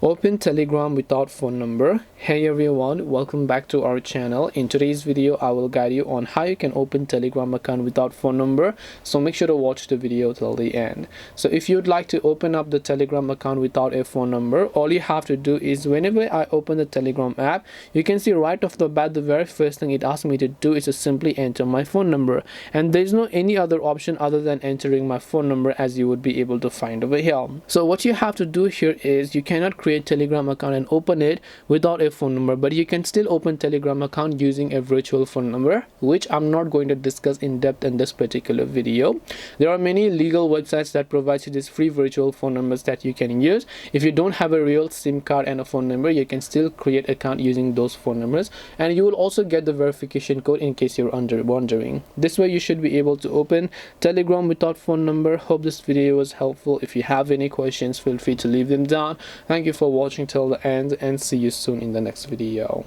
Open Telegram without phone number. Hey everyone, welcome back to our channel. In today's video I will guide you on how you can open Telegram account without phone number, so make sure to watch the video till the end. So if you'd like to open up the Telegram account without a phone number, all you have to do is whenever I open the Telegram app, you can see right off the bat the very first thing it asks me to do is to simply enter my phone number, and there's no any other option other than entering my phone number, as you would be able to find over here. So what you have to do here is you cannot create Telegram account and open it without a phone number, but you can still open Telegram account using a virtual phone number, which I'm not going to discuss in depth in this particular video. There are many legal websites that provide you these free virtual phone numbers that you can use. If you don't have a real SIM card and a phone number, you can still create account using those phone numbers, and you will also get the verification code in case you're wondering. This way you should be able to open Telegram without phone number. Hope this video was helpful. If you have any questions, feel free to leave them down. Thank you for watching till the end, and see you soon in the next video.